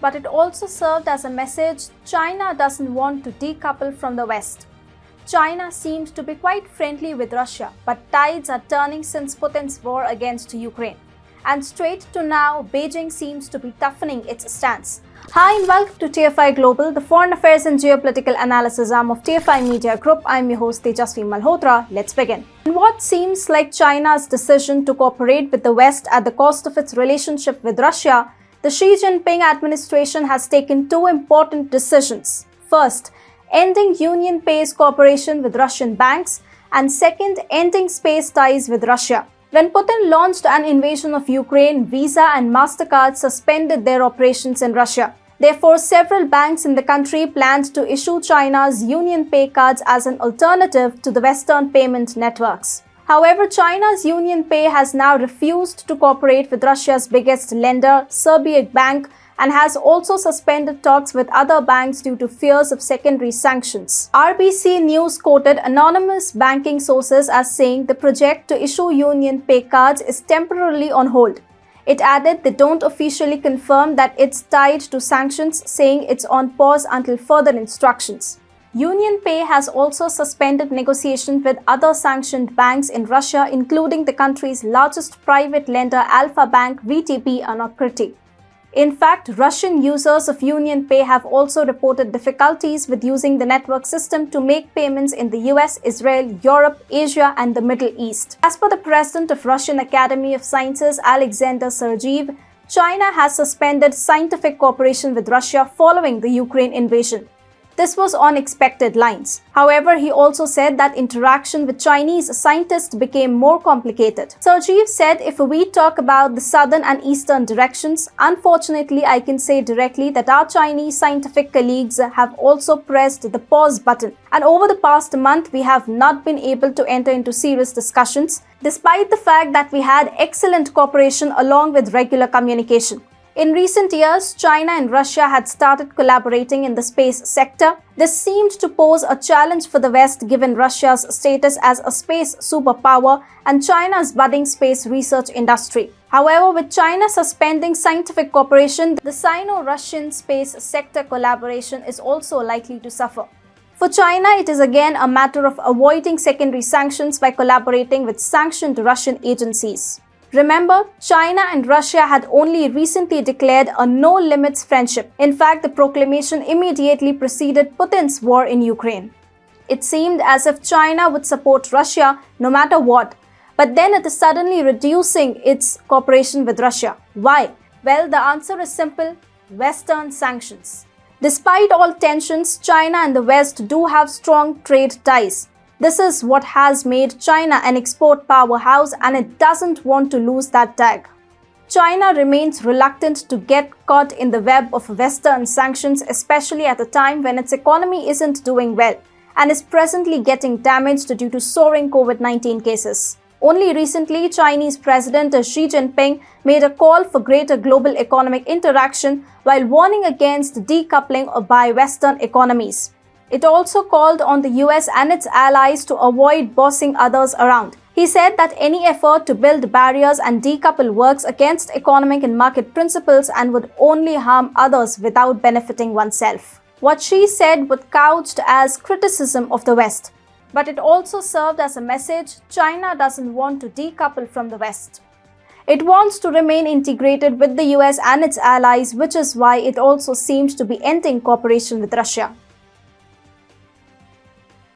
but it also served as a message China doesn't want to decouple from the West. China seemed to be quite friendly with Russia, but tides are turning since Putin's war against Ukraine. And straight to now, Beijing seems to be toughening its stance. Hi and welcome to TFI Global, the foreign affairs and geopolitical analysis arm of TFI Media Group. I'm your host Tejasvi Malhotra. Let's begin. In what seems like China's decision to cooperate with the West at the cost of its relationship with Russia, the Xi Jinping administration has taken two important decisions. First, ending UnionPay's cooperation with Russian banks, and second, ending space ties with Russia. When Putin launched an invasion of Ukraine, Visa and MasterCard suspended their operations in Russia. Therefore, several banks in the country planned to issue China's UnionPay cards as an alternative to the Western payment networks. However, China's UnionPay has now refused to cooperate with Russia's biggest lender, Sberbank Bank, and has also suspended talks with other banks due to fears of secondary sanctions. RBC News quoted anonymous banking sources as saying the project to issue UnionPay cards is temporarily on hold. It added they don't officially confirm that it's tied to sanctions, saying it's on pause until further instructions. UnionPay has also suspended negotiations with other sanctioned banks in Russia, including the country's largest private lender Alfa Bank, VTB, and Okriti. In fact, Russian users of UnionPay have also reported difficulties with using the network system to make payments in the US, Israel, Europe, Asia, and the Middle East. As per the president of Russian Academy of Sciences, Alexander Sergeyev, China has suspended scientific cooperation with Russia following the Ukraine invasion. This was on expected lines. However, he also said that interaction with Chinese scientists became more complicated. Sergeyev said, if we talk about the southern and eastern directions, unfortunately I can say directly that our Chinese scientific colleagues have also pressed the pause button. And over the past month, we have not been able to enter into serious discussions, despite the fact that we had excellent cooperation along with regular communication. In recent years, China and Russia had started collaborating in the space sector. This seemed to pose a challenge for the West given Russia's status as a space superpower and China's budding space research industry. However, with China suspending scientific cooperation, the Sino-Russian space sector collaboration is also likely to suffer. For China, it is again a matter of avoiding secondary sanctions by collaborating with sanctioned Russian agencies. Remember, China and Russia had only recently declared a no-limits friendship. In fact, the proclamation immediately preceded Putin's war in Ukraine. It seemed as if China would support Russia no matter what, but then it is suddenly reducing its cooperation with Russia. Why? Well, the answer is simple: Western sanctions. Despite all tensions, China and the West do have strong trade ties. This is what has made China an export powerhouse, and it doesn't want to lose that tag. China remains reluctant to get caught in the web of Western sanctions, especially at a time when its economy isn't doing well and is presently getting damaged due to soaring COVID-19 cases. Only recently, Chinese President Xi Jinping made a call for greater global economic interaction while warning against decoupling by Western economies. It also called on the US and its allies to avoid bossing others around. He said that any effort to build barriers and decouple works against economic and market principles and would only harm others without benefiting oneself. What Xi said was couched as criticism of the West, but it also served as a message China doesn't want to decouple from the West. It wants to remain integrated with the US and its allies, which is why it also seems to be ending cooperation with Russia.